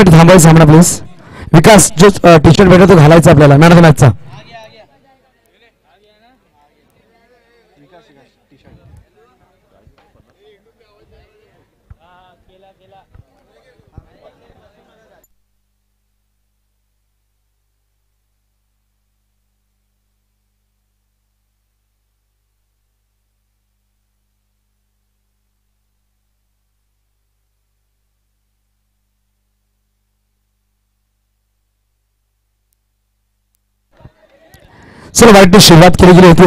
थांबायचं सामना प्लीज. विकास जो टी शर्ट भेटतो तो घालायचा आपल्याला मॅन ऑफ द मॅचचा. चलो वाईट सुरुवात केली गेली होती.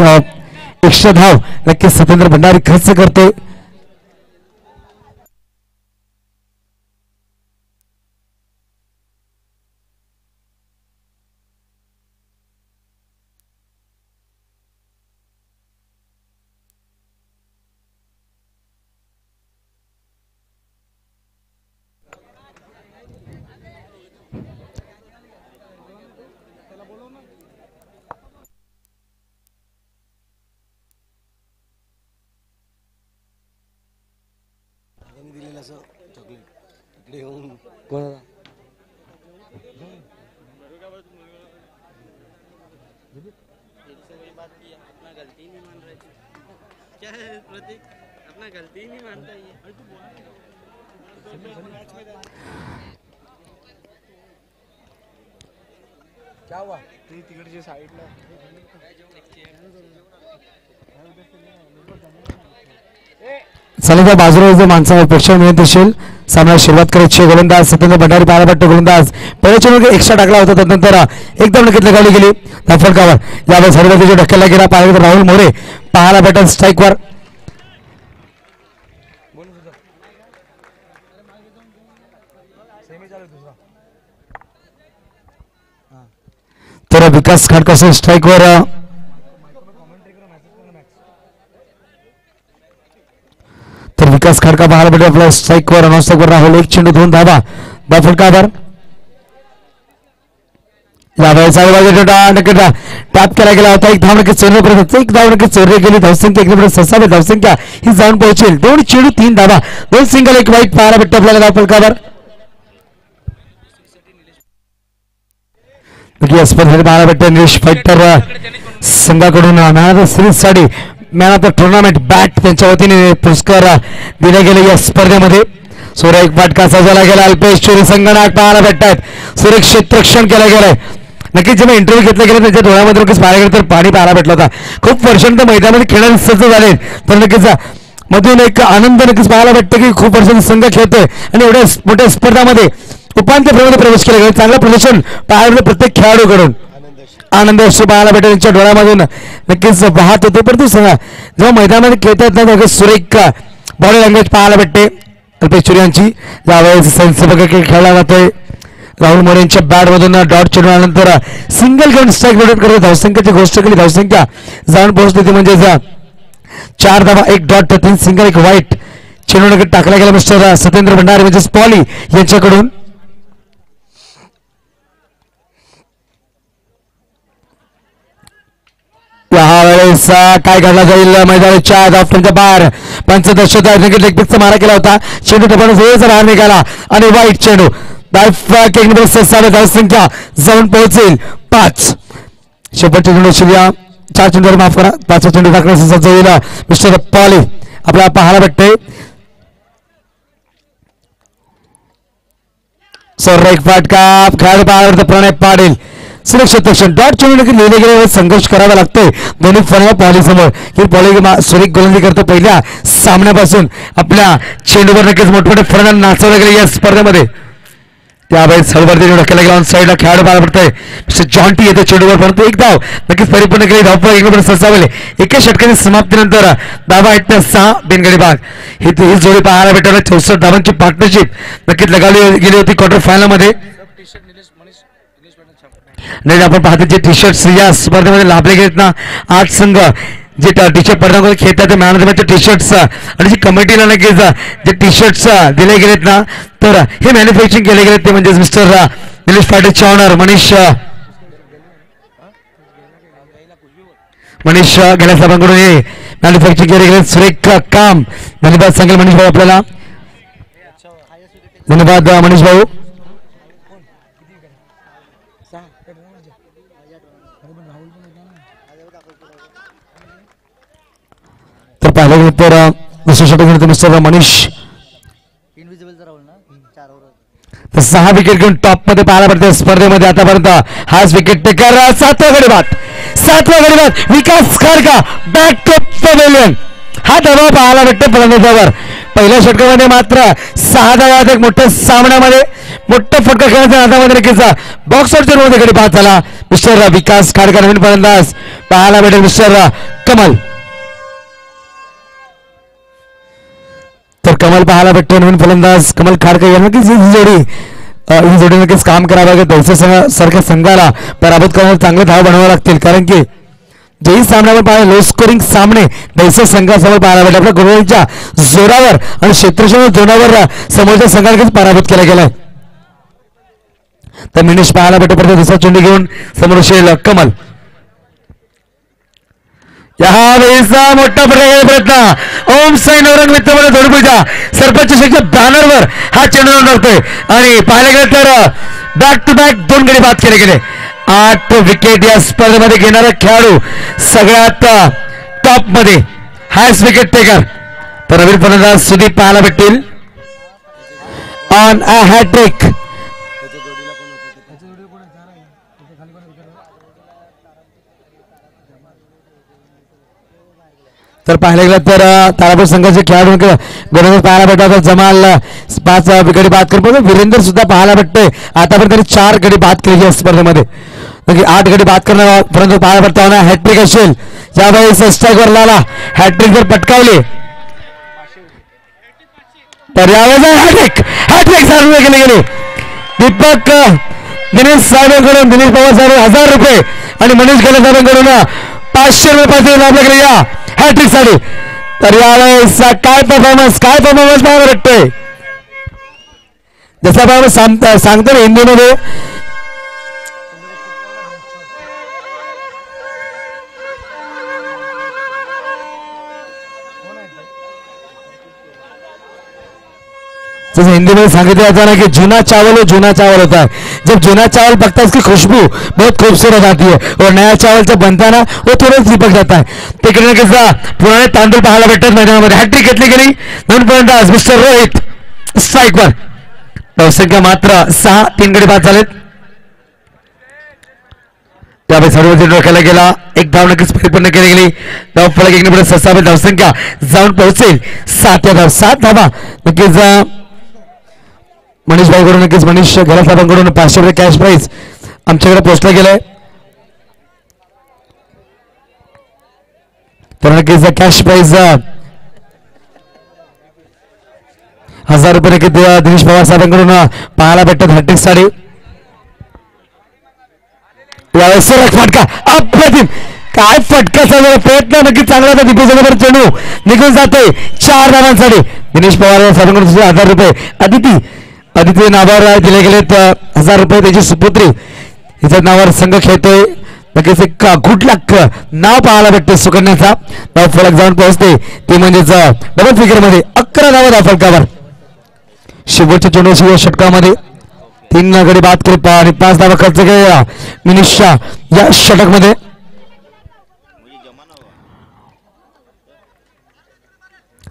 एक्स्ट्रा धाव नक्कीच सतेंद्र भंडारी खर्च करते. चला बाजूला जो माणसावर प्रेक्षक मिळत असेल सामन्याला सुरुवात करायची. गोलंदाज सतेंद्र भंडारी पाहायला भेटतो. गोलंदाज पहिल्याच्या वेळी एक्स्ट्रा टाकला होता त्यानंतर एकदम नक्कीच लगावली गेली फलकावर. यावेळेस हरवतीच्या ढकलला गेला पाहायला राहुल मोरे पाहायला भेटत स्ट्राईकवर. तर विकास खाडकर स्ट्राईकवर. तर विकास खाडका पाहायला भेटतो आपला स्ट्राईकवर. नॉनस्ट्राईकवर राहुल. एक चेंडू 2 धावा फलकावर. यावेळेस टॅप केला गेला होता. एक धाव नक्की चोरले परत. एक धाव नक्की चोरली गेली. धावसंख्या एकदम 7 धावसंख्या ही जाऊन पोहोचेल. 2 चेंडू 3 धावा 2 सिंगल 1 वाईट पाहायला भेटतो आपल्याला धाव फलकावर. स्पर्धेत पाहायला भेटतो निलेश फायटर संघाकडून मॅन ऑफ द सिरीज साठी man of the tournament bat त्यांच्या वतीने पुरस्कार दिले गेले या स्पर्धेमध्ये. सुरेख फटका सजवला गेला. अल्पेश चोरी संगणक पाहायला भेटतात. सुरेख क्षेत्ररक्षण केलं गेलंय. नक्कीच जेव्हा इंटरव्ह्यू घेतला गेला त्यांच्या डोळ्यामध्ये नक्कीच पाहायला गेलं तर पाणी पाहायला भेटलं होता. खूप वर्षांनंतर मैदानामध्ये खेळायला सज्ज झाले तर नक्कीच मधून एक आनंद नक्कीच पाहायला भेटतं की खूप वर्षांचा संघ खेळतोय आणि एवढ्या मोठ्या स्पर्धामध्ये उपांत्य फेरीमध्ये प्रवेश केला गेला. चांगलं प्रदर्शन पाहायला प्रत्येक खेळाडूकडून आनंद अश्रू पाहायला भेटेल. त्यांच्या डोळ्यामधून नक्कीच वाहत होते. परंतु सांगा जेव्हा मैदानामध्ये खेळतात ना तेव्हा सुरेख बॉडी लँग्वेज पाहायला भेटते अल्पेश चोरी यांची. यावेळेस संस्थेबद्दल खेळ खेळला जातोय. राहुल मोरे यांच्या बॅटमधून डॉट चेंडूनंतर सिंगल घेऊन स्ट्राईक भेटत करतो. धावसंख्येची गोष्ट केली. धावसंख्या जाऊन पोहोचली ती म्हणजे 4 धावा 1 डॉट 3 सिंगल 1 वाईट चेंडू टाकला गेला मिस्टर सतेंद्र भंडारी म्हणजे पॉली यांच्याकडून. यावेळेस काय घडला जाईल मैदानाच्या धावफलकाच्या बाहेर पंचदश मारा केला होता. चेंडू टपाने बाहेर निघाला आणि वाईट चेंडू धावसंख्या जाऊन पोहोचेल 5. शेवटचे चेंडू शिव्या 4 चेंडूवर माफ करा 5 चेंडू टाकण्याचा सज्ज होईल मिस्टर पॉली आपल्याला पाहायला भेटते. सुरेख फटका खेळाडू पाहायला प्रणय पाटील सुरक्षित रक्षण डॉट चेंडू लिहिले गेले. संघर्ष करावा लागतोय दोन्ही फळ्या पॉली समोर की पॉली सुरेख गोलंदाजी करतो. पहिल्या सामन्यापासून आपल्या चेंडूवर नक्कीच मोठमोठे फळ्यांना नाचवले गेले या स्पर्धेमध्ये. त्यावेळेस हळवरती ढकलला गेला. ऑन साईडला खेळाडू पाहायला पडतोय मिस्टर जॉन्टी येतो चेंडूवर परंतु एक धाव नक्कीच परिपूर्ण केली. धावपळ एकमेकांना ससावले. एका षटकाने समाप्तीनंतर धावा 8-6 बिनगडी भाग ही जोडी पाहायला भेटणार. 64 धावांची पार्टनरशिप नक्कीच लगावली गेली होती क्वार्टर फायनल मध्ये. नाही आपण पाहतो जे टी शर्ट्स या स्पर्धेमध्ये लाभले गेलेत ना 8 संघ जे टी शर्ट पडद्यावर खेळतात ते man of the match T shirts आणि जी कमिटीला नक्कीच जे टी शर्ट्स दिले गेलेत ना तर हे मॅन्युफॅक्चरिंग केले गेलेत ते म्हणजे मिस्टर निलेश पाटीलचे ऑनर मनीष गेल्या साहेबांकडून हे मॅन्युफॅक्चरिंग केले गेले. सुरेख काम धन्यवाद सांगेल मनीष भाऊ आपल्याला. धन्यवाद मनीष भाऊ. पाहायला गेलं तर दुसऱ्या षटक मिस्टर मनीष 6 विकेट घेऊन टॉप मध्ये पाहायला पडते स्पर्धेमध्ये आतापर्यंत. हाच विकेट टेकर 7वा गडी बाद विकास खाडका बॅक टू पवेलियन. हा दबाव पाहायला भेटतो फलंदाजावर. पहिल्या षटकामध्ये मात्र 6 धावा एक मोठ्या सामन्यामध्ये मोठा फटका खेळण्याच्या नादामध्ये नक्कीचा बॉक्सवरच्या मध्ये गडी बाद झाला. मिस्टर विकास खाडका नवीन फलंदाज पाहायला भेटेल मिस्टर कमल. तर कमल पाहायला भेटतो नवीन फलंदाज कमल खाडका यांना ही जोडी नक्कीच काम करावं. दैसा सारख्या संघाला पराभूत करण्यावर चांगले धाव बनवावे लागतील, कारण की जेही सामन्यावर पाहिजे लो स्कोरिंग सामने दैसा संघासमोर पाहायला भेटले. आपल्या गुरुवांच्या जोरावर आणि क्षेत्रक्षण जोरावर समोरच्या संघाला पराभूत केला गेला. तर मिनिश पाहायला भेटतो परत दुसरा चेंडू घेऊन समोर असेल कमल. यावेळीचा मोठा प्रयत्न ओम साई नवरंग मित्रमंडळ धोडपूरच्या सरपंच शेखच्या बॅनरवर हा चेंडू लागतोय आणि पाहायला गेलं तर बॅक टू बॅक 2 गडी बाद केले गेले. 8 विकेट या स्पर्धेमध्ये घेणारा खेळाडू सगळ्यात टॉप मध्ये हायस्ट विकेट टेकर. तर नवीन फलंदाज सुदीप पाहायला भेटतील ऑन अ हॅट्रिक. तर पाहायला गेलं तर तारापूर संघाचे खेळाडू गोलंदाज पाहायला भेटतात. जमाल 5 गडी बाद करतो. वीरेंद्र सुद्धा पाहायला भेटतोय. आतापर्यंत त्यांनी 4 गडी बाद केली या स्पर्धेमध्ये. 8 गडी बाद करणार परंतु पाहायला भेटतो हॅट्रिक असेल. यावेळेस स्ट्राईकवर लाला हॅट्रिक जर पटकावली तर यावेळेस हॅट्रिक सार्वजनिक केली गेली. दीपक दिनेश साहेबांकडून दिनेश पवार साहेब 1000 रुपये आणि मनीष गले साहेबांकडून 500 रुपये पाहिजे लाभले गेले या हॅट्रिक साठी. तर यावेळेस काय परफॉर्मन्स पाहायला भेटतोय. जसं आपण सांगतो ना हिंदीमध्ये जैसे हिंदी में सांगितलं जाता है कि जूना चावल होता है. जब जूना चावल पकता है उसकी खुशबू बहुत खूबसूरत आती है और नया चावल जब बनता है ना वो थोड़ा चिपक जाता है. तिकडे पुराने तांदूळ पाहायला भेटतात मैदानामध्ये. हॅट्रिक घेतली गेली म्हणून फलंदाज मिस्टर रोहित स्ट्राईकवर. धावसंख्या मात्र 6 3 गडी बाद झालेत. त्यावेळी सर्व चेंडू खेळला गेला. एक धाव नक्कीच परिपूर्ण केली गेली. धाव फलक 1 पुढे 6 धावसंख्या जाऊन पोहोचेल 7 धावा नक्कीच मनीष भाईकडून नक्कीच मनीष घरात साहेबांकडून 500 रुपये कॅश प्राईज आमच्याकडे पोहोचला गेलाय. तर नक्कीच कॅश प्राईज 1000 रुपये नक्कीच दिनेश पवार साहेबांकडून पाहायला भेटतात हॅट्रिक साठी. यावेळेस सरळ फटका अप्रतिम काय फटकाचा प्रयत्न नक्कीच चांगला होता. दिग्गजावर चेंडू निघून जाते 4 धावांसाठी. दिनेश पवार साहेबांकडून 1000 रुपये अदिती नावावर दिले गेले. 1000 रुपये त्याची सुपुत्री हिच्या नावावर संघ खेळतोय. नक्कीच एक गुड लक नाव पाहायला भेटते सुकन्याचा. नाव फलक जाऊन पोहोचते ते म्हणजेच डबल फिगर मध्ये 11 धावा धाव फलकावर. शेवटच्या चेंडू षटकामध्ये 3 गडी बाद केले आणि 5 धावा खर्च केला मिनिशा या षटक मध्ये.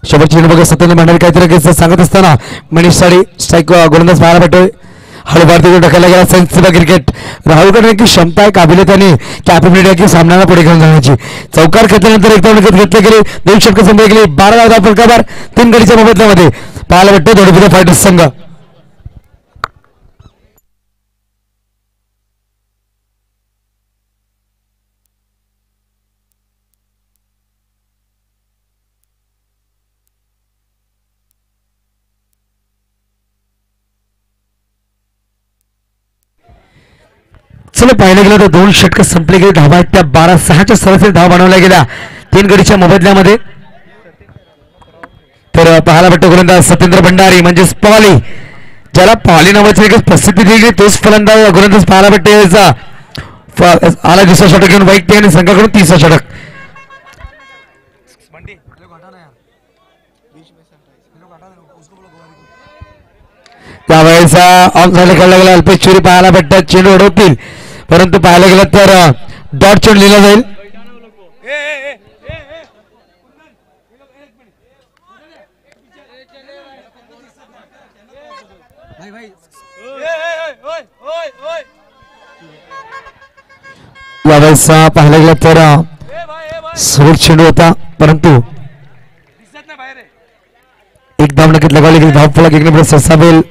शेवटची चेंडू बघा सत्येंद्र भंडारी काहीतरी सांगत असताना मनीष साडी स्ट्राईक गोलंदाज पाहायला भेटतोय. हळू भारतीय ढकलला गेला सेन्सिबल क्रिकेट. राहुलकडे की क्षमता आहे काबिलियत आणि कॅपेबिलिटी आहे की सामन्याला पुढे घेऊन जाण्याची. चौकार घेतल्यानंतर एक धाव घेतले गेले 2 षटक संपले गेली. 12 धावा फलकावर 3 गडीच्या मोबदल्यामध्ये पाहायला भेटतो धोडीपुरा फायटर्स संघ. चला पाहिलं गेलं तर 2 षटक संपले गेले. धावा आहेत त्या 12-6च्या सरासरी धावा बनवल्या गेल्या 3 गडीच्या मोबदल्यामध्ये. तर पाहायला भेटतो गोलंदाज सत्येंद्र भंडारी म्हणजेच पॉली, ज्याला पॉली नावाची एक प्रसिद्धी दिली तोच फलंदाज गोलंदाज पाहायला भेटते. आला 2रा षटक घेऊन वैयक्तिक आणि संघाकडून 3रा षटक. त्यावेळेस ऑन झाले खेळला गेला. अल्पेश चोरी पाहायला भेटतात. चेंडू उडवतील परंतु पाहायला गेलं तर डॉट चेंडू लिहिला जाईल. यावेळेस पाहायला गेलं तर सुरेख चेंडू होता, परंतु एक धाव नक्कीच लगावली गेली. धावफलक एक नंबर ससावेल.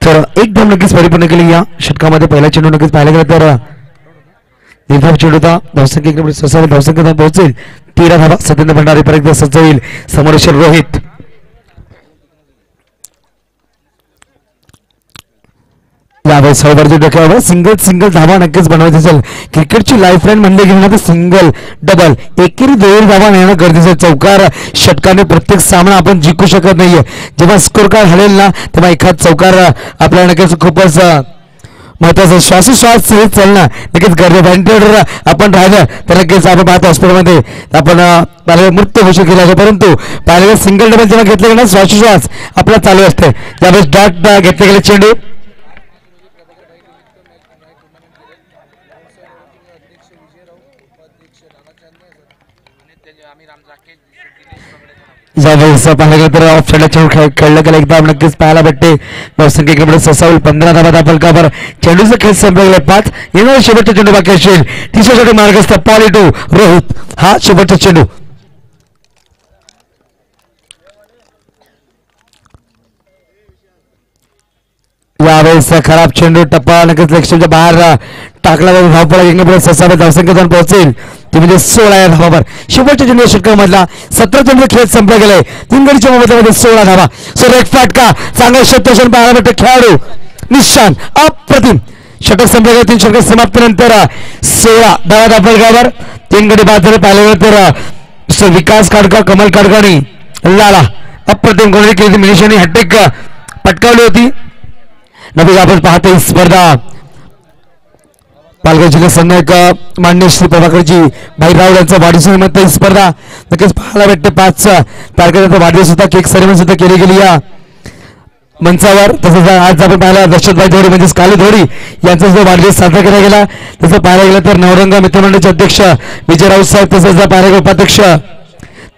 तर एक धाव नक्कीच परिपूर्ण केली या षटकामध्ये. पहिला चेंडू नक्कीच पाहायला गेला तर निर्धाव चेंडू होता. धावसंख्या एक नंबर ससावेल. धावसंख्या पोहोचेल 13 धावा. सत्येंद्र भंडारी परत एकदा सज्ज होईल. समोरेश्वर रोहित. यावेळेस सहभागी डोक्यावर सिंगल धावा नक्कीच बनवायची असेल. क्रिकेटची लाईफलाईन म्हणले गेली ना तर सिंगल डबल एकेरी 2 धावा मिळणं गरजेचं. चौकार षटकाने प्रत्येक सामना आपण जिंकू शकत नाहीये. जेव्हा स्कोर कार्ड हलेल ना तेव्हा एखाद चौकार आपल्याला नक्कीच खूपच महत्वाचं. श्वासोश्वास चालणं नक्कीच गरजेचं. आपण राहिलं तर नक्कीच आपण पाहतो हॉस्पिटलमध्ये आपण मृत्यू घोषित केला आहे, परंतु पाहिलेला सिंगल डबल जेव्हा घेतले ना श्वासोश्वास आपला चालू असते. त्यावेळेस डॉट घेतले गेले चेंडू. पाहायला तर ऑफ साईडला चेंडू खेळलं गेलं एकदा नक्कीच पाहायला भेटते. धावसंख्या इकडे ससावेल 15 धावा दाखल. चेंडूचा खेळ संपला 5. येणारा शेवटचा चेंडू बाकी असेल. तिसऱ्यासाठी मार्गस्थ पॉली टू रोहित. हा शेवटचा चेंडू. यावेळेस खराब चेंडू टप्पा नक्कीच लक्ष्मीच्या बाहेर टाकला जातो. धावपळा एक नंबर ससावेल. धावसंख्या जाऊन पोहोचेल ती म्हणजे 16 या धावावर. शेवटच्या चेंडू षटकामधला 17 चेंडू खेळ संपला गेलाय. 3 गडीच्या मोबदल्यामध्ये 16 धावा. एक फाटका चांगला क्षेत्रक्षण पाहायला भेटतो. खेळाडू निशान अप्रतिम. षटक संपले गेले. 3 षटक समाप्तीनंतर 16 धावा दाखल. 3 गडी बाद झाले. पाहिलं तर विकास काडका, कमल काडकाणी लाला अप्रतिम गोलंदाजी केली. मिलिशाने हॅट्रिक पटकावली होती. नक्कीच आपण पाहतोय स्पर्धा पालघर जिल्हा संघायक मान्य श्री प्रभाकरजी भाई राव यांचा वाढदिवसानिमित्त ही स्पर्धा नक्कीच पाहायला भेटते. 5 तारखेचा वाढदिवस होता. केक सेरेमनी सुद्धा केली गेली या मंचावर. तसंच आज आपण पाहिला दर्शतभाई धोडी म्हणजेच काली धोडी यांचा सुद्धा वाढदिवस साजरा केला गेला. तसं पाहायला गेलं तर नवरंग मित्रमंडळाचे अध्यक्ष विजय राऊत साहेब, तसंच पाहायला गेलं उपाध्यक्ष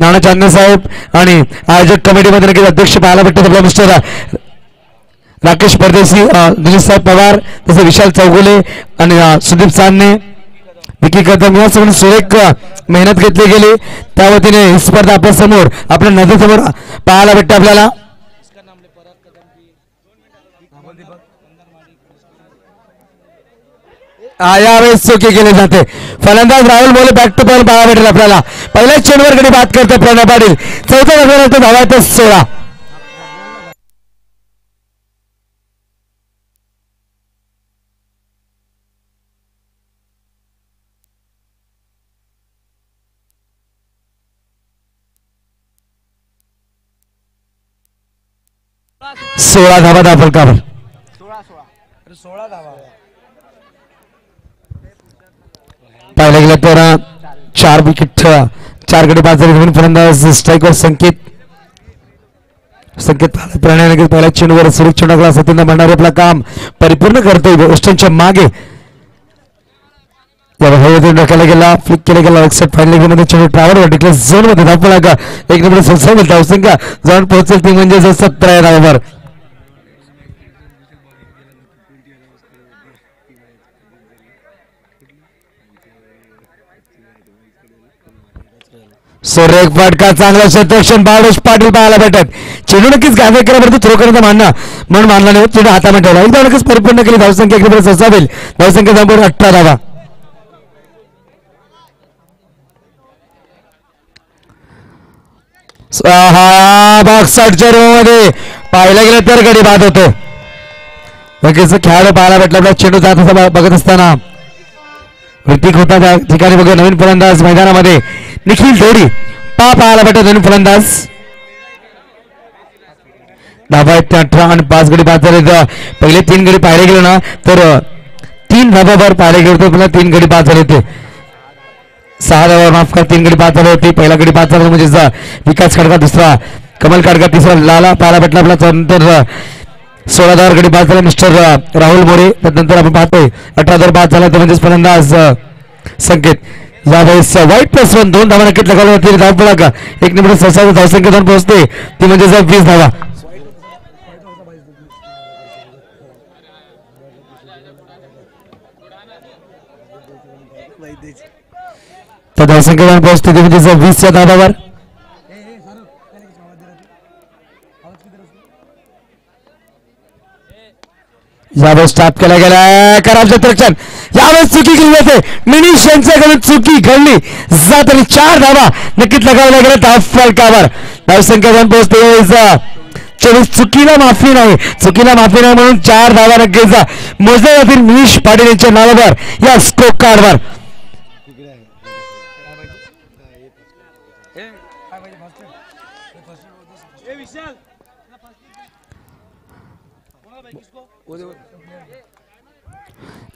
नाना चांदणे साहेब आणि आयोजक कमिटीमध्ये नक्कीच अध्यक्ष पाहायला भेटतात आपला मिस्टर राकेश परदेशी, दिलीप साहेब पवार, तसे विशाल चौगुले आणि सुदीप चांदणे, विकी कदम या सगळी सुरेख मेहनत घेतली गेली. त्या वतीने ही स्पर्धा आपल्या समोर आपल्या नजरेसमोर पाहायला भेटते आपल्याला. यावेळेस चुकी केली जाते. फलंदाज राहुल मोले बॅक टू बॉल पाहायला भेटेल आपल्याला. पहिल्याच चेंडूवर कडे बात करते प्रणव पाटील. चौथ्या धावा आहेत 16. धावा दाखल काबर 16 धावा पाहायला गेलं तर 4 विकेट 4 गडी बाद झाले. म्हणून फलंदाज स्ट्राईकवर संकेत प्रणय पहिल्या चेंडूवर सुरेख चेंडू सत्येंद्र भंडारी आपलं काम परिपूर्ण करतोय. वेस्टर्नच्या मागे डोक्याला गेला, फ्लिक केला गेला. एक्सेट फायनल गेममध्ये चेंडू ट्रॅव्हलवर टिकला झोन मध्ये धावपळा का एक नंबर ससावेल. धावसंख्या जाऊन पोहोचेल ती म्हणजे 17 या धावावर. सुरेख फटका चांगला क्षेत्ररक्षण बाळोश पाटील पाहायला भेटत. चेंडू नक्कीच गावे केल्यावरती थ्रो करण्याचं म्हणून मानला नाही. चेंडू हातामध्ये ठेवला. एकदा नक्कीच परिपूर्ण केली. धावसंख्या एक नंबर ससावेल. धावसंख्या संपूर्ण 18 धावा. बॉक्सच्या रूममध्ये पाहायला गेलं तर गडी बाद होतो. नक्कीच खेळाडू पाहायला भेटला. आपला चेंडू जात असा बघत असताना ऋतिक होता त्या ठिकाणी. बघा नवीन फलंदाज मैदानामध्ये निखिल धोडी पाहायला भेटत. नवीन फलंदाज धाबा आहेत 18 आणि 5 गडी बाद झाले. पहिले 3 गडी पाहायला गेलो ना तर 3 धाबावर पाहायला गेलो तर पुन्हा 3 गडी बाद झाले होते. 6 धाबावर माफ करा 3 गडी बाद झाले होते. पहिला गडी बाद झाला म्हणजे विकास काडका, दुसरा कमल काडका, तिसरा लाला पाहायला भेटला आपला. त्यानंतर 16 धावावर गडी बाद झाला मिस्टर राहुल मोरे. त्यानंतर आपण पाहतोय 18 धावावर बाद झाला तो म्हणजेच फलंदाज संकेत. यावेळेस वाईट +1 2 धावा नक्कीच लगावल्यावरती धाव पडा का 1 निमिष 67 धावसंख्या जाऊन पोहोचते ती म्हणजे 20 धावा. तर धावसंख्या जाऊन पोहोचते ती म्हणजे 20 या धावावर. यावेळेस स्टॉप केला गेला खराब क्षेत्ररक्षण. यावेळेस चुकी केली जाते मिनिश यांच्याकडून चुकी घडली जात आणि 4 धावा नक्कीच लगावल्या गेल्या धाव फलकावर. धावसंख्या जाऊन पोहोचते चुकीला माफी नाही म्हणून 4 धावा नक्कीच मोजल्या जातील मिनिश पाटील यांच्या नावावर या स्कोर कार्डवर.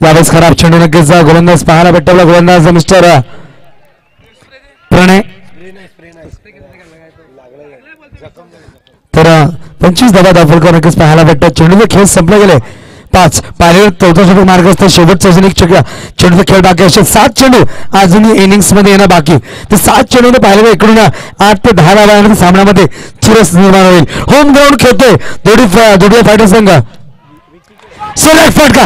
यावेळेस खराब चेंडू नक्कीच गोलंदाज पाहायला भेटला गोलंदाज मिस्टर प्रणय. तर 25 धावा दाखल नक्कीच पाहायला भेटतात. चेंडूचे खेळ संपले गेले 5 पाहिले 14 चेंडू मार्ग असतो शेवटचा अजून एक चेंडूचा खेळ बाकी असे 7 चेंडू अजूनही इनिंग्स मध्ये येणं बाकी. ते 7 चेंडू पाहिले इकडून 8 ते 10 धावा सामन्यामध्ये चिरस निर्माण होईल. होम ग्राउंड खेळतोय दोडी फायटर संघ. सोलाक फटका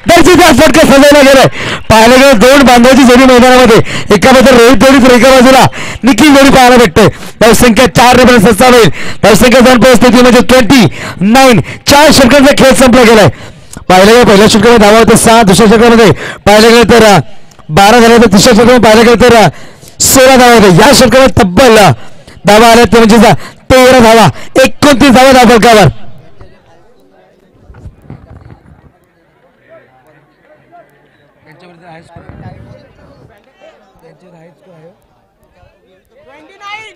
फटका सजवला गेलाय. पाहायला गेलं 2 बांधवाची जोडी मैदानामध्ये एकाबद्दल रोहित जोडी एका बाजूला निखिल जोडी पाहायला भेटते. धावसंख्या 4 ने सस्ता होईल. धावसंख्या जाऊन पोहोचते म्हणजे 29. 4 षटकांचा खेळ संपला गेलाय. पाहिलं गेलं पहिल्या षटकामध्ये धावा होत्या 6 दुसऱ्या षटकामध्ये पाहिलं गेलं तर 12 झाले तर तिसऱ्या षटकामध्ये पाहिलं गेलं तर 16 धावा होते. या षटकामध्ये तब्बल धावा आल्या ते म्हणजे 13 धावा 29 धावा धावफलकावर.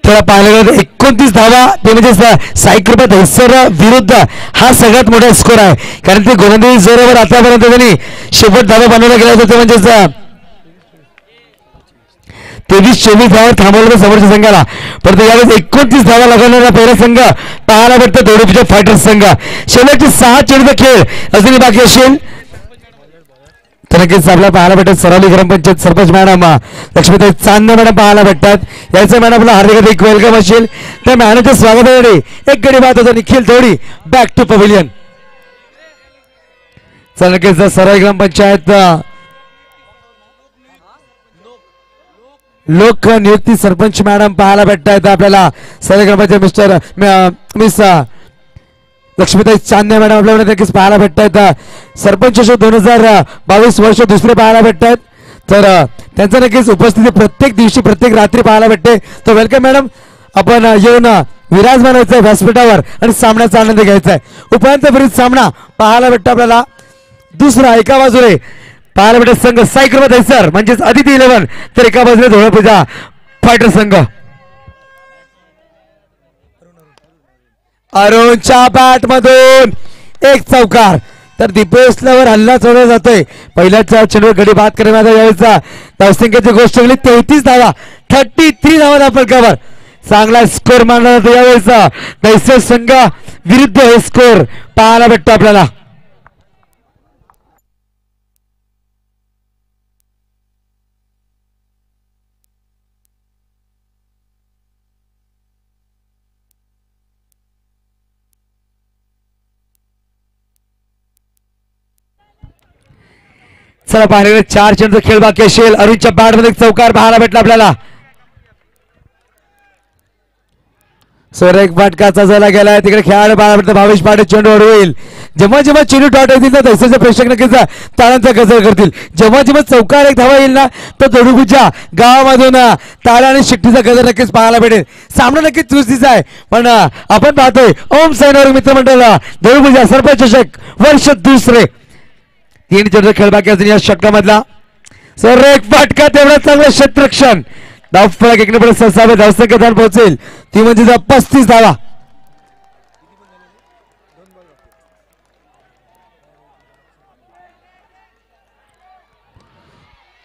थोडा पाहायला गेलं 29 धावा ते म्हणजे साईकृपा दहिसर विरुद्ध हा सगळ्यात मोठा स्कोर आहे. कारण ते गोलंदाजी जोरावर आतापर्यंत त्यांनी शेवट धावा बनवला गेला होता ते म्हणजे 23-24 धावावर थांबवलं समोरच्या संघाला. परंतु यावेळेस 29 धावा लागणारा पहिला संघ पाहायला भेटतो दोडीपूजा फायटर्स संघ. शेवटचे 6 चेंडूचा खेळ अजूनही बाकी असेल तर नक्कीच आपल्याला पाहायला भेटत. सरावली ग्रामपंचायत सरपंच मॅडम लक्ष्मीताई चांदणे मॅडम पाहायला भेटतात. याचं मॅडम आपलं हार्दिक वेलकम असेल. त्या मॅडमच्या स्वागतासाठी एक गडी बात होता निखिल थोडी बॅक टू पवेलियन. चला नक्कीच सरावली ग्रामपंचायत लोक नियुक्ती सरपंच मॅडम पाहायला भेटतायत आपल्याला. सरावली ग्रामपंचायत मिस लक्ष्मीताई चांदणे मॅडम आपल्याला नक्कीच पाहायला भेटतायत. सरपंच 2022 वर्ष दुसरे पाहायला भेटतायत. तर त्यांचं नक्कीच उपस्थिती प्रत्येक दिवशी प्रत्येक रात्री पाहायला भेटते. तर वेलकम मॅडम. आपण येऊन विराजमान व्हायचं व्यासपीठावर आणि सामन्याचा आनंद घ्यायचा आहे. उपांत्य फेरीत सामना पाहायला भेटतो आपल्याला. दुसरा एका बाजूने पाहायला भेटत संघ साईकृपा दहिसर म्हणजेच अदिती 11 तर एका बाजूने धोळपूजा फायटर संघ. अरुणच्या बॅट मधून एक चौकार. तर दीपेशलावर हल्ला चढवला जातोय. पहिल्याच चेंडूवर गडी बाद करण्यात यावेळेचा धावसंख्येची गोष्ट केली 33 धावा 33 धावा धावफलकावर. चांगला स्कोर मानला जातो यावेळेचा दहिसर संघ विरुद्ध हे स्कोर पाहायला भेटतो आपल्याला. चला पाहिजे 4 चेंडूचा खेळ बाकी असेल. अरुणच्या बॅट मध्ये चौकार पाहायला भेटला आपल्याला. एक फटका झाला गेलाय तिकडे खेळाडू पाहायला भेटतो भावेश पाटील. चेंडू होईल जेव्हा जेव्हा चेंडू टॉट येतील तर दहिसरचे प्रेक्षक नक्कीच ताळ्यांचा गजर करतील. जेव्हा जेव्हा चौकार एक धावा येईल ना तर दोडूपूजा गावामधून ताळ्या आणि शिट्टीचा गजर नक्कीच पाहायला भेटेल. सामना नक्कीच चुरशीचा आहे. पण आपण पाहतोय ओम साईनावर मित्रमंडळ दोडूपूजा सरपंच चषक वर्ष दुसरे 3 चेंडूचा खेळ बाकी अजून या षटकामधला. एक फटका तेवढा चांगलं क्षेत्ररक्षण. धाव फलक 1 ने 67 धावसंख्या जाऊन पोहोचेल ती म्हणजे 35 धावा.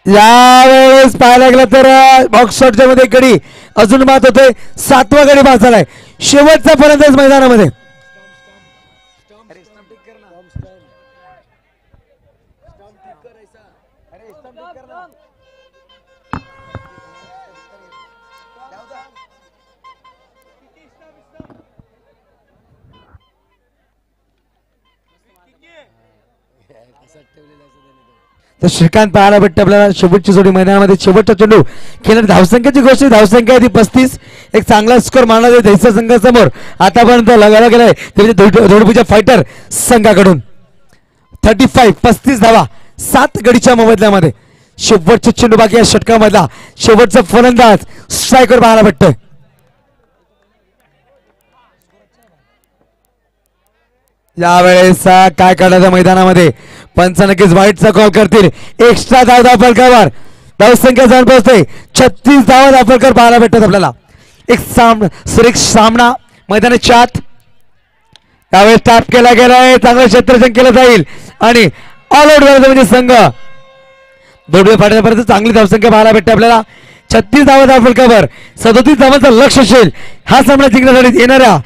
यावेळेस पाहायला गेलं तर बॉक्स शॉटच्या मध्ये गडी अजून मात होतोय. 7वा गडी बाद झालाय शेवटचा पर्यंतच मैदानामध्ये. तर श्रीकांत पाहायला भेटते आपल्याला शेवटची जोडी मैदानामध्ये शेवटचा चेंडू खेळणार धावसंख्येची गोष्ट धावसंख्या आहे ती 35 एक चांगला स्कोर मानला जाईल दहिसर संघासमोर आतापर्यंत लगायला गेलाय ते धोडपूच्या फायटर संघाकडून 35 धावा 7 गडीच्या मोबदल्यामध्ये शेवटचा चेंडू बाकी या षटकामधला शेवटचा फलंदाज स्ट्रायकर पाहायला भेटतोय यावेळेस काय काढायचं मैदानामध्ये पंच नक्कीच वाईटचा कॉल करतील एक्स्ट्रा धाव फलकावर धावसंख्या जाऊन पोहोचते 36 धावा फलकर पाहायला भेटतात आपल्याला एक सुरेख सामना मैदानाच्या आत त्यावेळेस टॅप केला गेलाय चांगलं क्षेत्ररक्षण केलं जाईल आणि ऑल आउट म्हणजे संघ दोडवे फाट्यापर्यंत चांगली धावसंख्या पाहायला भेटते आपल्याला 36 धावा फलकावर 37 धावांचं लक्ष असेल हा सामना जिंकण्यासाठी येणाऱ्या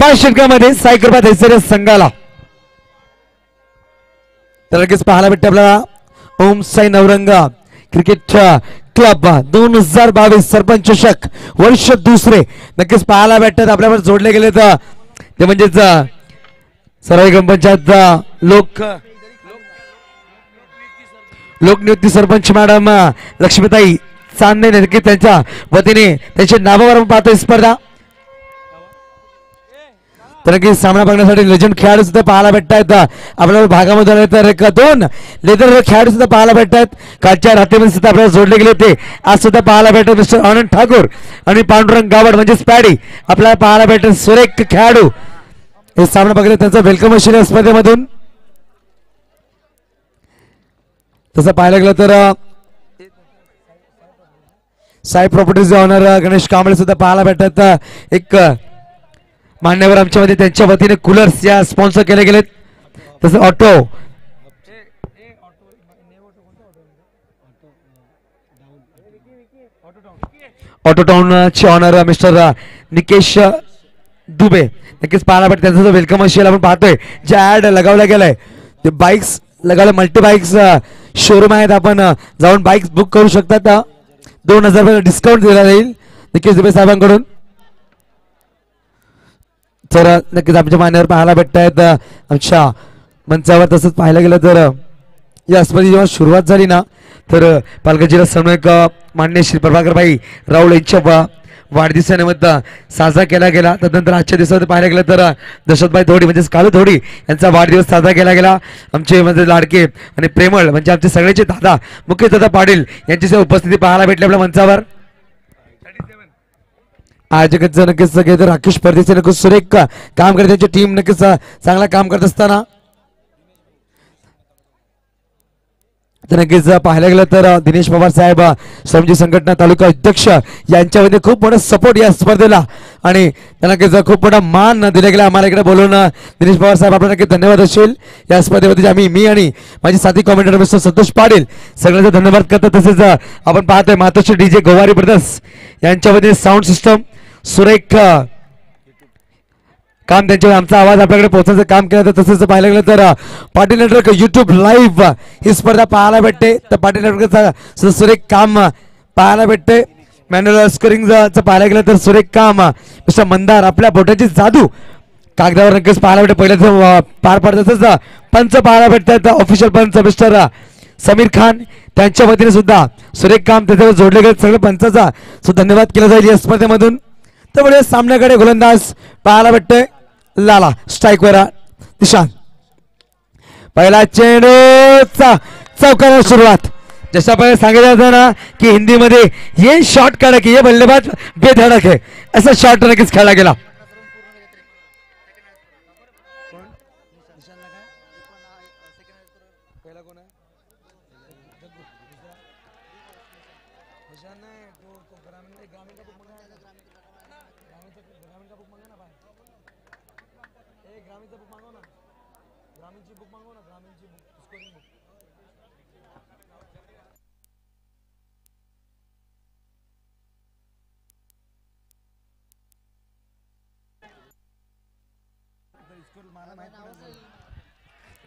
5 षटकामध्ये सायकरपा दहिसर संघाला तर लगेच पाहायला भेटते आपल्याला ओम साई नवरंगा क्रिकेट क्लब 2022 सरपंच चषक वर्ष दुसरे नक्कीच पाहायला भेटतात आपल्यावर जोडले गेले तर ते म्हणजेच सर्व ग्रामपंचायत लोकनियुक्ती सरपंच मॅडम लक्ष्मीताई चांदणे नक्कीच त्यांच्या वतीने त्यांच्या नावावर पाहतोय स्पर्धा तर नक्की सामना बघण्यासाठी लेजंड खेळाडू सुद्धा पाहायला भेटतायत आपल्याला भागामध्ये आले तर 2 लेदर खेळाडू सुद्धा पाहायला भेटतायत कालच्या रात्रीमध्ये सुद्धा आपल्याला जोडले गेले होते आज सुद्धा पाहायला भेटत मिस्टर आनंद ठाकूर आणि पांडुरंग गावड म्हणजेच पॅडी आपल्याला पाहायला भेटत सुरेख खेळाडू हे सामना बघितलं त्यांचं वेलकम असेल या स्पर्धेमधून तसं पाहायला गेलं तर साई प्रॉपर्टीज ऑनर गणेश कांबळे सुद्धा पाहायला भेटतात एक मान्यवर आमच्यामध्ये त्यांच्या वतीने कूलर्स या स्पॉन्सर केले गेलेत तसं ऑटो टाउनचे ऑनर मिस्टर निकेश दुबे नक्कीच पाहायला भेटते त्यांचं वेलकम असेल आपण पाहतोय जे ऍड लगावला गेलाय ते बाईक्स लगावले मल्टी बाईक्स शोरूम आहेत आपण जाऊन बाईक्स बुक करू शकतात 2000 रुपये डिस्काउंट दिला जाईल निकेश दुबे साहेबांकडून तर नक्कीच आमच्या मान्यवर पाहायला भेटत आहेत आमच्या मंचावर तसंच पाहायला गेलं तर या स्पर्धेची जेव्हा सुरुवात झाली ना तर पालघर जिल्हा समन्वयक मान्य श्री प्रभाकरभाई राऊळ यांच्या वाढदिवसानिमित्त साजरा केला गेला तदनंतर आजच्या दिवसामध्ये पाहायला गेलं तर दशरथभाई धोडी म्हणजेच कालू धोडी यांचा वाढदिवस साजरा केला गेला आमचे म्हणजे लाडके आणि प्रेमळ म्हणजे आमचे सगळ्याचे दादा मुख्य दादा पाटील यांची उपस्थिती पाहायला भेटली आपल्या मंचावर आयोजकांचं नक्कीच सगळे तर राकेश परदेशी नक्कीच सुरेख काम करत त्यांची टीम नक्कीच चांगला काम करत असताना तर नक्कीच पाहायला गेलं तर दिनेश पवार साहेब श्रमजीव संघटना तालुका अध्यक्ष यांच्यामध्ये खूप मोठा सपोर्ट या स्पर्धेला आणि त्यांना नक्कीच खूप मोठा मान दिला गेला आम्हाला इकडे बोलून दिनेश पवार साहेब आपल्याला नक्की धन्यवाद असेल या स्पर्धेमध्ये आम्ही मी आणि माझी साथी कॉमेंटेटर मिस्टर संतोष पाटील सगळ्यांचा धन्यवाद करतो तसेच आपण पाहतोय मातोश्री डीजे गोवारी ब्रदर्स यांच्या वतीने साऊंड सिस्टम सुरेख काम त्यांच्या आमचा आवाज आपल्याकडे पोहोचायचं काम केलं तर तसंच पाहायला गेलं तर पाटील नेटवर्क युट्यूब लाईव्ह ही स्पर्धा पाहायला भेटते तर पाटील नेटवर्कचं सुरेख काम पाहायला भेटते मॅन्युअल स्कोरिंगचं पाहायला गेलं तर सुरेख काम मिस्टर मंदार आपल्या बोटाची जादू कागदावर नक्कीच पाहायला भेटते पहिल्याच पार पडत तसंच पंच पाहायला भेटतात ऑफिशियल पंच मिस्टर समीर खान त्यांच्या वतीने सुद्धा सुरेख काम त्याच्यावर जोडले गेले सगळे पंचाचा धन्यवाद केला जाईल या स्पर्धेमधून तर पुढे सामन्याकडे गोलंदाज पाहायला भेटतोय लाला स्ट्राइक वर निशांत पहिला चेंडूचा चौकाला सुरुवात जशा पहिले सांगितलं जातं ना की हिंदीमध्ये ये शॉट काढा की ये बल्लेबाज बेधडक है असा शॉट नक्कीच खेळला गेला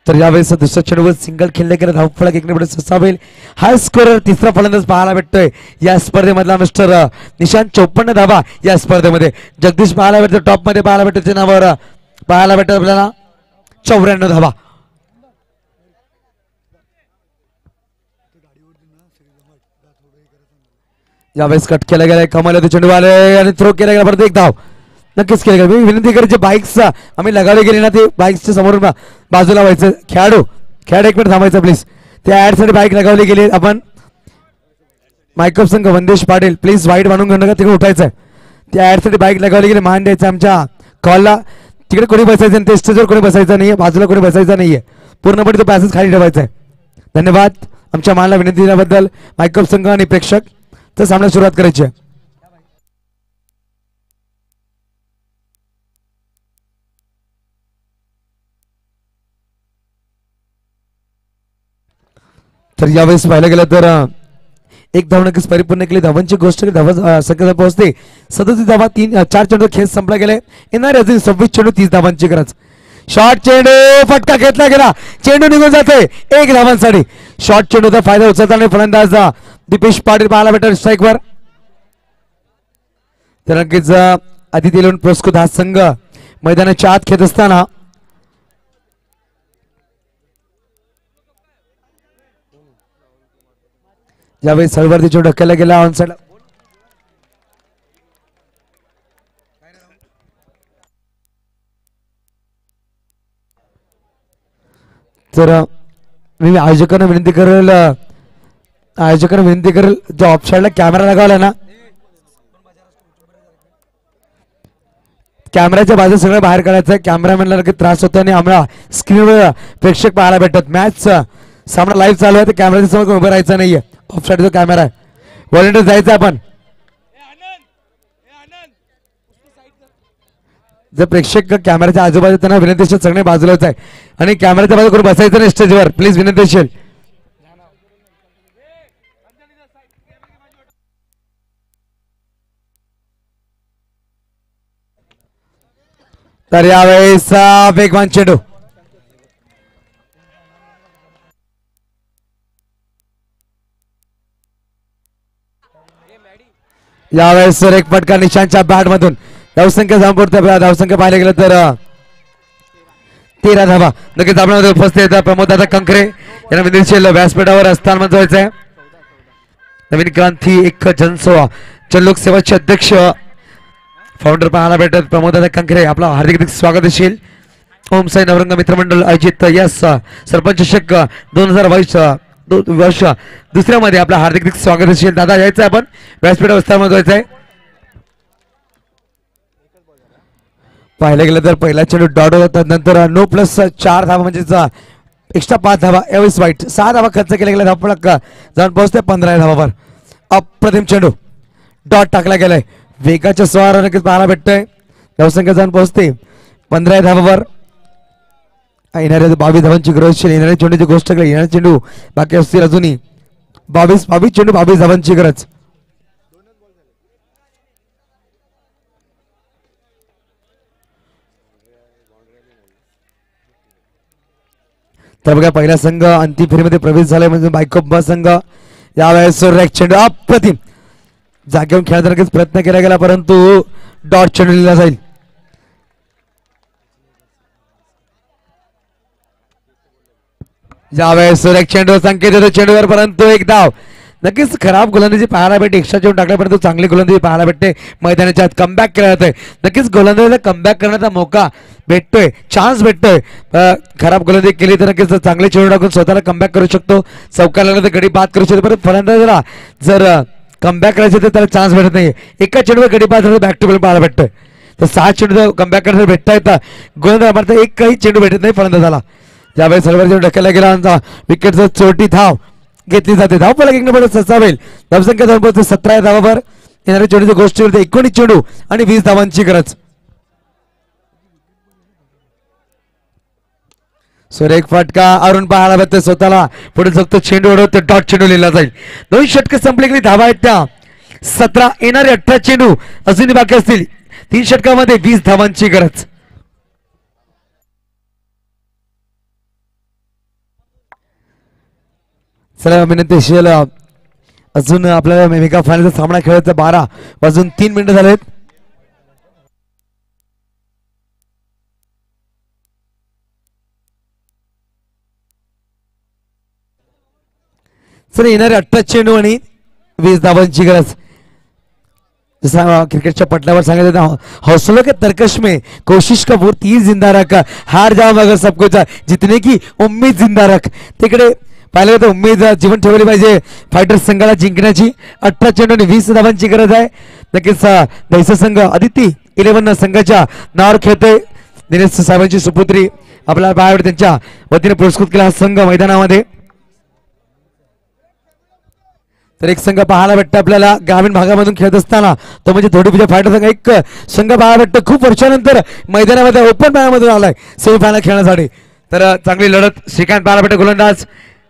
तर यावेळेस दुसऱ्या चेंडूवर सिंगल खेळले गेले धावफलक एकने ससावेल हाय स्कोरर तिसरा फलंदाज पाहायला भेटतोय या स्पर्धेमधला मिस्टर निशांत 54 धावा या स्पर्धेमध्ये जगदीश पाहायला भेटतो टॉप मध्ये पाहायला भेटतो नावावर पाहायला भेटत आपल्याला 94 धावा यावेळेस कट केला गेलाय, कमाल होते चेंडू आले आणि थ्रो केला गेला, परत एक धाव नक्कीच केलं गेलं. मी विनंती करेन जे बाईक्स आम्ही लगावले गेले ना ते बाईक्सच्या समोर बाजूला व्हायचं. खेळाडू एक मिनिट थांबायचं प्लीज. त्या ऍडसाठी बाईक लगावली गेली. आपण मायकप संघ वंदेश पाटील प्लीज वाईट मानून घेऊ नका, तिकडे उठायचं. त्या ऍडसाठी बाईक लगावली गेली. मान द्यायचं आमच्या कॉलला. तिकडे कोणी बसायचं नाही, ते स्टेजवर कोणी बसायचं नाहीये, बाजूला कोणी बसायचं नाहीये, पूर्णपणे तो पॅसेज खाली ठेवायचा आहे. धन्यवाद आमच्या मानला विनंती दिल्याबद्दल. मायकप संघ आणि प्रेक्षक तर सामन्याला सुरुवात करायची आहे. तर यावेळेस पाहायला गेलं तर एक धाव नक्कीच परिपूर्ण केली. धावांची गोष्ट धावा संख्या पोहोचते 37 धावा. 4 चेंडू खेळ संपला गेले. येणारे अजून 26 चेंडू 30 धावांची गरज. शॉर्ट चेंडू फटका घेतला गेला, चेंडू निघून जाते 1 धावांसाठी. शॉर्ट चेंडूचा फायदा उचलता आणि फलंदाज दीपेश पाटील पाहायला भेटेल स्ट्राईकवर. तर नक्कीच अतिथी लोन पुरस्कृत हा संघ मैदानाच्या आत खेळत असताना यावेळी सळवर्ती चेंडू ढकलला गेला ऑनसाइड. तर मी आयोजकांना विनंती करेल जो ऑफसाइडला कॅमेरा लगावला ना, कॅमेराच्या बाजू सगळं बाहेर काढायचं. कॅमेरामॅनला नक्की त्रास होतो आणि आम्हाला स्क्रीनवर प्रेक्षक पाहायला भेटतात. मॅच सामना लाईव्ह चालू आहे, तर कॅमेराच्या समोर उभं राहायचं नाहीये. ऑफसाइड जो कॅमेरा आहे, व्हॉलंटियर जायचं आपण. जर प्रेक्षक कॅमेराच्या आजूबाजू त्यांना विनंती असेल सगळे बाजूलाच आहे आणि कॅमेराच्या बाजू करून बसायचं नाही स्टेजवर, प्लीज विनंती असेल. तर यावेळेस वेगवान चेंडू यावेळेस एक फटका निशांतच्या बॅट मधून. धावसंख्या धावपुरत्या धावसंख्या पाहायला गेलं तर 13 धावा. नक्कीच आपल्यामध्ये उपस्थित येतात प्रमोद दादा कंकरे यांना विनंती व्यासपीठावर स्थान मंजवायचं आहे. नवीन क्रांती एक जनसेवा जनलोक सेवाचे अध्यक्ष फाउंडर पाहायला भेटत प्रमोद दादा कंकरे, आपला हार्दिक स्वागत असेल. ओम साई नवरंग मित्रमंडळ आयोजित यस सरपंच चषक 2022 वर्ष दुसऱ्यामध्ये आपला हार्दिक स्वागत असेल. दादा यायचं आपण व्यासपीठावर स्थान मंजवायचं आहे. पाहिलं गेलं तर पहिला चेंडू डॉट होता, नंतर नो प्लस 4 धावा म्हणजेच एक्स्ट्रा 5 धावा. यावेळेस वाईट 6 धावा खर्च केला गेला, धावपळक जाऊन पोहोचते 15 धावावर. अप्रतिम चेंडू डॉट टाकला गेलाय. वेगाच्या स्वार नक्कीच पाहायला भेटतोय. धावसंख्या जाऊन पोहोचते 15 धावावर. येणाऱ्या 22 धावांची गरज. येणाऱ्या चेंडूची गोष्ट केली, येणारे चेंडू बाकी असतील अजूनही 22 चेंडू 22 धावांची गरज. तर बघा पहिला संघ अंतिम फेरीमध्ये प्रवेश झालाय म्हणजे बायकोप संघ. यावेळेस चेंडू अप्रतिम जागेवरून खेळण्याचा प्रयत्न केला गेला, परंतु डॉट चेंडू लिहिला जाईल. यावेळेस चेंडू संकेत देतो चेंडूवर, परंतु एक धाव. नक्कीच खराब गोलंदाजी पाहायला भेटते. एक्स्ट्रा चेंडू टाकला परंतु चांगली गोलंदाजी पाहायला भेटते. मैदानाच्या आत कमबॅक केला जातोय. नक्कीच गोलंदाजीला कमबॅक करण्याचा मौका भेटतोय, चान्स भेटतोय. खराब गोलंदाजी केली तर नक्कीच चांगले चेंडू टाकून स्वतःला कमबॅक करू शकतो. चौकाला लागला तर गडी बाद करू शकतो. परंतु फलंदाजाला जर कमबॅक करायचं तर त्याला चान्स भेटत नाही. एका चेंडूवर गडी बाद बॅक टू बॉल पाहायला भेटतोय. तर 6 चेंडू कमबॅक करायला भेटता येतं. गोलंदाज मारता एक काही चेंडू भेटत नाही फलंदाजाला. ज्यावेळेस सर्वात ढकलला गेला विकेटचा चोटी धाव घेतली जाते. धावफलक 1 ससावेल. धावसंख्या जाऊन पोहोचते 17 धावावर. येणाऱ्या चेंडूची गोष्ट करते 19 चेंडू आणि 20 धावांची गरज. एक फटका अरुण पाहायला भेटते. स्वतःला पुढे जगतो चेंडू उडवतो. डॉट चेंडू लिहिला जाईल. 2 षटके संपले की धावा आहेत त्या 17. येणारे 18 चेंडू अजूनही बाकी असतील. 3 षटकामध्ये 20 धावांची गरज. चला विनंती असेल अजून आपल्याला मेगा फायनलचा सामना खेळायचा 12 वाजून 3 मिनिटं झालेत. चला येणारे 18 चेंडू आणि 20 धावांची गरज. जैसा क्रिकेट पटलावर सांगितलं हौसलों के तरकश में कोशिश का वो तीर जिंदा रख, हार जाओ मगर सब कुछ जितने की उम्मीद जिंदा रख. तिकडे पाहिलं तर उम्मीद जीवन ठेवली पाहिजे फायटर्स संघाला जिंकण्याची. 18 चेंडूने 20 धावांची गरज आहे. नक्कीच दैसा संघ आदिती 11 संघाच्या नावावर खेळतोय. दिनेश साहेबांची सुपुत्री आपल्याला पाहावे त्यांच्या वतीने पुरस्कृत केला संघ मैदानामध्ये. तर एक संघ पाहायला भेटतं आपल्याला ग्रामीण भागामधून खेळत असताना, तो म्हणजे थोडी फायटर संघ. एक संघ पाहायला भेटतं खूप वर्षानंतर मैदानामध्ये ओपन मॅचमधून आलाय सेमीफायनल खेळण्यासाठी. तर चांगली लढत. श्रीकांत पाहायला भेटतं गोलंदाज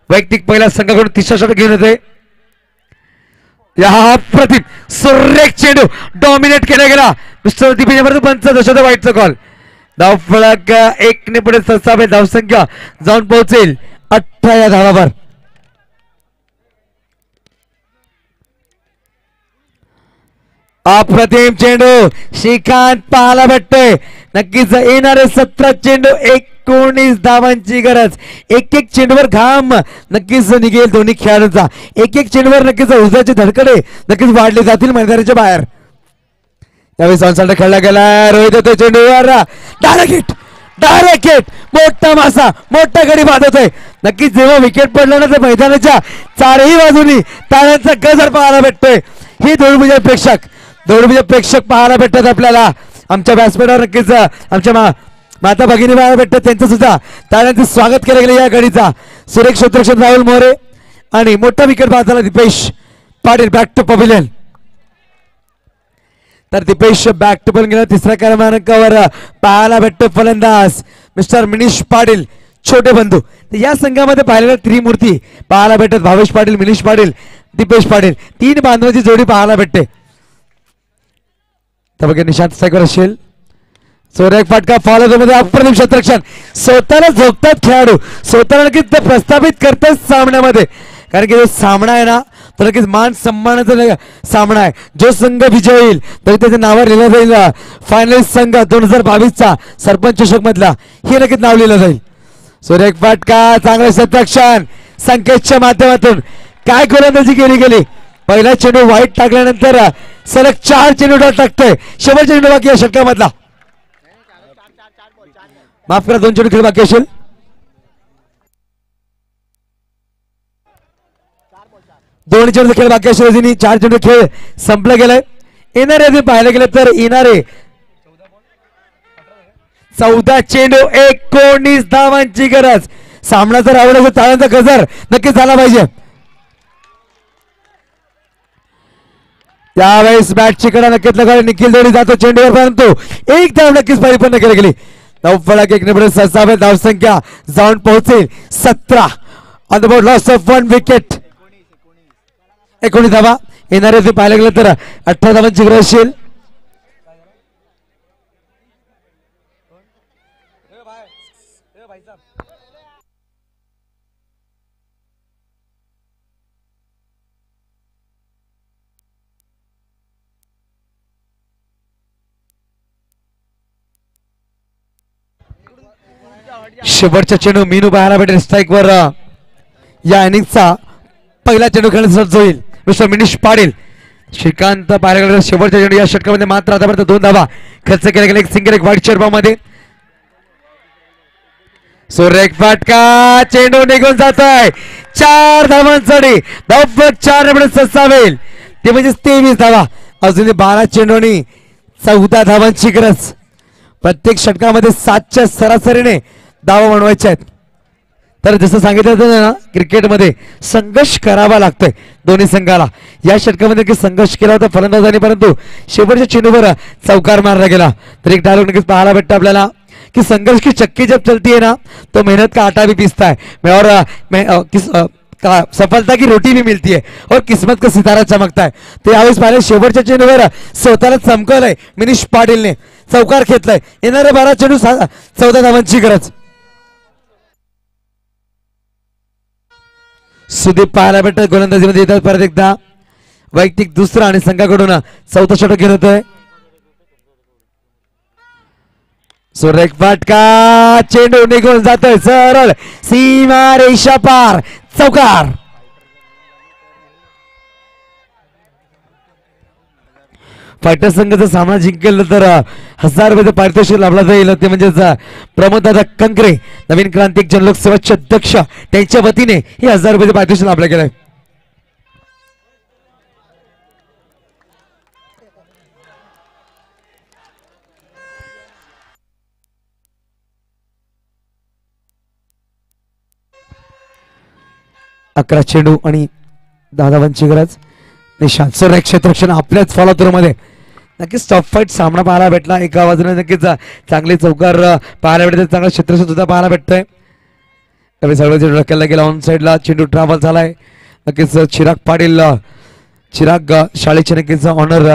वैयक्तिक पहिल्या संघाकडून 30 षटक घेऊन येते. या प्रतिम सुरेख चेंडू डॉमिनेट केला गेला. मिस्टर दीपिका पंच दशोदा वाईटचा कॉल. धाव फलक 1 ने पुढे सरसावे. धावसंख्या जाऊन पोहोचेल 18 या धावावर. अप्रतिम चेंडू श्रीकांत पाहायला भेटतोय. नक्कीच येणारे 17 चेंडू 19 धावांची गरज. एक चेंडूवर घाम नक्कीच निघेल दोन्ही खेळाडूंचा. एक चेंडूवर नक्कीच हृदयाचे धडकडे नक्कीच वाढले जातील मैदानाच्या बाहेर. यावेळी सॉन्साल्ट खेळला गेला. रोहित होतोय चेंडूवर. Direct hit. मोठा मासा मोठा गडी बांधतोय. नक्कीच जेव्हा विकेट पडला ना तर मैदानाच्या चारही बाजूनी ताळ्यांचा गजर पाहायला भेटतोय. ही दौडमुजे प्रेक्षक पाहायला भेटतात आपल्याला. आमच्या व्यासपीठावर नक्कीच आमच्या माता भगिनी पाहायला भेटतात. त्यांचं सुद्धा ताळ्यांचे स्वागत केलं गेलं या गडीचा. सुरेख क्षेत्ररक्षण राहुल मोरे आणि मोठा विकेट पाहताना Dipesh Patil back to pavilion. तर दीपेश बॅक टू पवेलियन गेला. तिसऱ्या क्रमांकावर पाहायला भेटतो फलंदाज मिस्टर मिनिश पाटील छोटे बंधू. या संघामध्ये पाहिलेल्या त्रिमूर्ती पाहायला भेटत. भावेश पाटील, मिनिश पाटील, दीपेश पाटील 3 बांधवांची जोडी पाहायला भेटते. तर बघा निशांत सायकर असेल. सोरेख फाटका फॉलो मध्ये अप्रतिम क्षेत्ररक्षण. स्वतःला झोपतात खेळाडू. स्वतःला नक्कीच ते प्रस्थापित करतात सामन्यामध्ये. कारण की जो सामना आहे ना तो नक्कीच मान सन्मानाचा सामना आहे. जो संघ विजय होईल तरी त्याच्या नावावर लिहिलं जाईल फायनलिस्ट संघ 2022चा सरपंच चषक मधला. हे नक्कीच नाव लिहिलं जाईल. सुरेख फाटका चांगलं क्षेत्ररक्षण. संकेतच्या माध्यमातून काय गोलंदाजी केली गेली. पहिला चेंडू वाईट टाकल्यानंतर सलग 4 चेंडू टाकतोय. शेवटचा चेंडू बाकी आहे षटकामधला. माफ करा 2 चेंडू खेळ बाकी असेल. दोन चेंडू खेळ बाकी असेल. 4 चेंडू खेळ संपला गेलाय. येणारे पाहायला गेलं तर येणारे 14 चेंडू 19 धावांची गरज. सामना जर आवडला तर ताळ्यांचा गजर नक्कीच झाला पाहिजे. त्यावेळेस बॅटची कडा नक्कीच लगाडी. निखिल जोडी जातो चेंडूवर परंतु एक धाव नक्कीच परिपूर्ण केली गेली. धाव फलक 1 ने पुढे सरसावे. धावसंख्या जाऊन पोहोचेल 17 on the board. Loss of 1 wicket. 19 धावा. येणारे ते पाहायला गेलं तर 18 धावांची गरज असेल. शेवटचा चेंडू मीनू पाहायला भेटेल स्ट्राईक वर. या इनिंगचा पहिला चेंडू खेळण्यासाठी होईल मिस्टर मिनिश पाटील. श्रीकांत पाहायला गेला शेवटच्या चेंडू या षटकामध्ये मात्र आतापर्यंत 2 धावा खर्च केल्या गेल्या. एक सिंगल एक वाईट चेंडू मध्ये. सुरेख फाटका चेंडू निघून जात आहे. 4 धावांसाठी धाव 4 ने ससावेल. ते म्हणजे 23 धावा. अजून 12 चेंडूंनी 14 धावांची गरज. प्रत्येक षटकामध्ये 7च्या सरासरीने धावा बनवायच्या आहेत. तर जसं सांगितलं होतं ना क्रिकेटमध्ये संघर्ष करावा लागतोय दोन्ही संघाला. या षटकामध्ये संघर्ष केला होता फलंदाजांनी परंतु शेवटच्या चेंडूवर चौकार मारला गेला. तर एक डायलॉग नक्कीच पाहायला भेटतं आपल्याला कि संघर्ष की चक्की जब चलती है ना तो मेहनत का आटा भी पीसता है और सफलता की रोटी भी मिलती है और किस्मत का सितारा चमकता है. तो यावेळेस पाहिलं शेवटच्या चेंडूवर स्वतःला चमकवलंय मिनिश पाटीलने. चौकार घेतलाय. येणारे 12 चेंडू 14 धावांची गरज. सुदीप पाहायला भेटत गोलंदाजीमध्ये येतात. परत एकदा वैयक्तिक दुसरा आणि संघाकडून 4थं षटक घेत होतोय. सुरेख फाटका चेंडू निघून जातोय सरळ सीमा रेषा पार. चौकार. फायटर संघाचा सामना जिंकेल तर 1000 रुपये पारितोषिक लाभला जाईल ते म्हणजेच प्रमोददादा कंकरे नवीन क्रांतिक जनलोक सेवाचे अध्यक्ष त्यांच्या वतीने हे 1000 रुपये पारितोषिक लाभलं गेलंय. अकरा चेंडू आणि 10 धावांची गरज. निशांत सर क्षेत्ररक्षण आपल्याच फॉलो मध्ये नक्कीच टॉप फाईट सामना पाहायला भेटला. एका बाजूने नक्कीच चांगले चौकार पाहायला भेटते, चांगला क्षेत्ररक्षण सुद्धा पाहायला भेटतंय. त्यावेळी सगळं चेंडू ढकलला गेला ऑन साईडला, चेंडू ट्रॅव्हल झालाय. नक्कीच चिराग पाटील चिराग शाळेचे नक्कीच ऑनर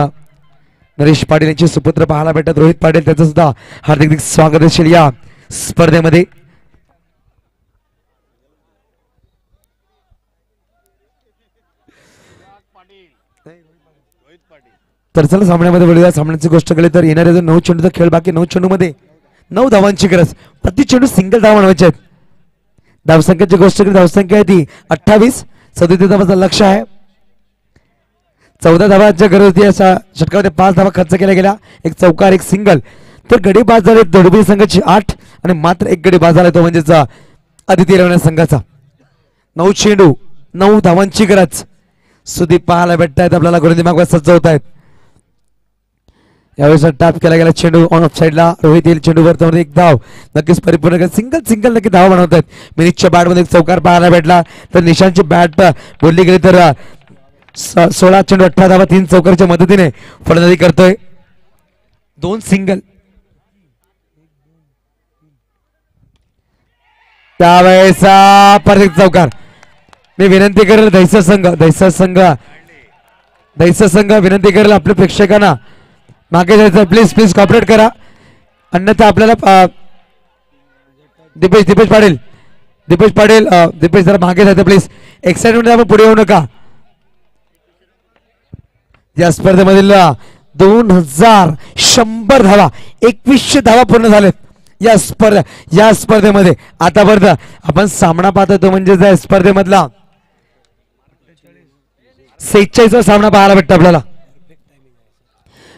नरेश पाटील यांचे सुपुत्र पाहायला भेटतात. रोहित पाटील त्याचं सुद्धा हार्दिक स्वागत असेल या स्पर्धेमध्ये. तर चला सामन्यामध्ये वळूया. सामन्याची गोष्ट केली तर येणाऱ्या 9 चेंडूचा खेळ बाकी. 9 चेंडूमध्ये 9 धावांची गरज. प्रति चेंडू सिंगल धावा बनवायचे आहेत. धावसंख्येची गोष्ट केली, धावसंख्या आहे ती 28. 37 धावांचं लक्ष आहे. 14 धावांच्या गरज होती. अशा षटकामध्ये 5 धावा खर्च केल्या गेल्या, एक चौकार एक सिंगल. तर गडी बाद झाले दडोबी संघाची 8 आणि मात्र एक गडी बाद झाला तो म्हणजेच आदिती रेवण्या संघाचा. 9 चेंडू 9 धावांची गरज. सुदीप पाहायला भेटतायत आपल्याला, गोलंदाजी मागवा सज्ज आहेत. यावेळेस टॅप केला गेला चेंडू ऑन ऑफ साईडला. रोहित येईल चेंडू वरती एक धाव नक्कीच परिपूर्ण सिंगल सिंगल नक्की धाव बनवत आहेत. मिनिटच्या बॅट मध्ये एक चौकार पाहायला भेटला. तर निशांतची बॅट बोलली गेली तर 16 चेंडू 18 धावा 3 चौकारच्या मदतीने फलंदाजी करतोय. 2 सिंगल. त्यावेळेस परत चौकार. मी विनंती करेल दैसा संघ विनंती करेल आपल्या प्रेक्षकांना मागे जायचं. प्लीज प्लीज कॉपरेट करा, अन्यथा आपल्याला दीपेश पाटील जरा मागे जायचं प्लीज. एक्साइटमेंट आपण पुढे येऊ नका. या स्पर्धेमधील 2100 धावा 2100 धावा पूर्ण झालेत या स्पर्धेमध्ये. आतापर्यंत आपण सामना पाहतोय तो म्हणजे या स्पर्धेमधला 46वा सामना पाहायला भेटतो आपल्याला.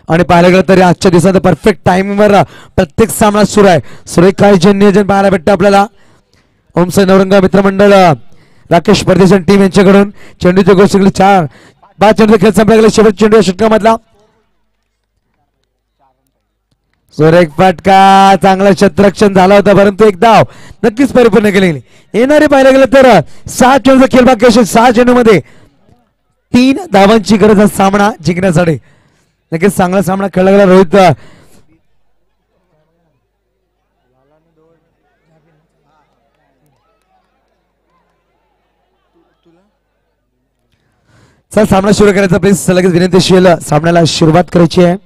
आणि पाहायला गेलं तरी आजच्या दिवसात परफेक्ट टाइमवर प्रत्येक सामना सुरू आहे. सुरेख नियोजन पाहायला भेटतं आपल्याला. ओमसाई नवरंग मित्रमंडळ राकेश परदेशी टीम यांच्याकडून. चेंडूच्या गोष्टी 4-5 चेंडू खेळ संपला गेला. शेवट चेंडू षटकामधला सुरेख फटका. चांगला क्षेत्ररक्षण झाला होता परंतु एक धाव नक्कीच परिपूर्ण केली गेली. येणारे पाहायला गेलं तर 6 चेंडूचा खेळ बाकी असेल. 6 चेंडूमध्ये 3 धावांची गरज हा सामना जिंकण्यासाठी. नक्कीच चांगला सामना खेळला गेला. रोहित चल सामना सुरू करायचा प्लीज. लगेच विनंतीशील सामन्याला सुरुवात करायची आहे.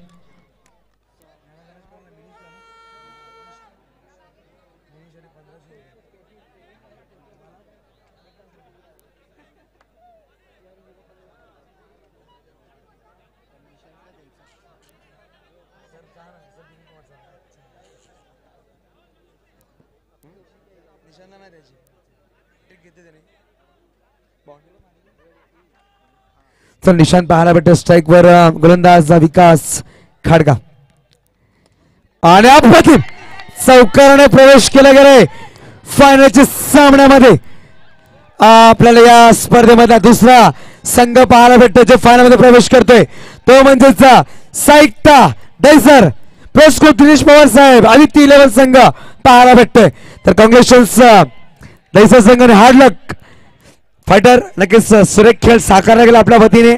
तर निशांत पाहायला भेटत स्ट्राइक वर गोलंदाज विकास खाडगा. आणि अप्रतिम चौकाराने प्रवेश केला गेलाय फायनलच्या सामन्यामध्ये. आपल्याला या स्पर्धेमध्ये दुसरा संघ पाहायला भेटतो जो फायनल मध्ये प्रवेश करतोय तो म्हणजेच साहित्य दैसर प्रोस्को दिनेश पवार साहेब आदित्य 11 संघ पाहायला भेटतोय. तर कॉंग्रॅच्युलेशन्स दैसर संघाने हार्ड लक. फायटर नक्कीच सुरेख खेळ साकारला गेला आपल्या वतीने.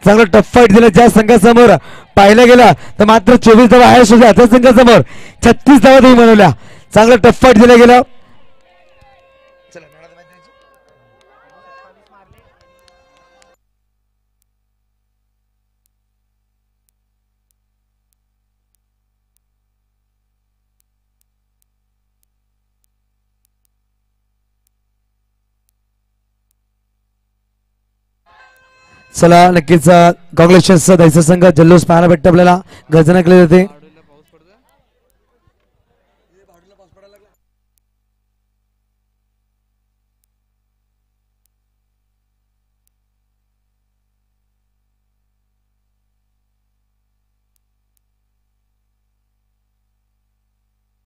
चांगलं टफ फाईट दिलं. ज्या संघासमोर पाहिलं गेलं तर मात्र 24 धावा आहे सुद्धा त्या संघासमोर 36 धावा तुम्ही बनवल्या. चांगलं टफ फाईट दिलं गेलं. चला नक्कीच कॉंग्रॅच्युलेशन्स दैसा संघ. जल्लोष पाहायला भेटतं आपल्याला. गर्जना केली जाते.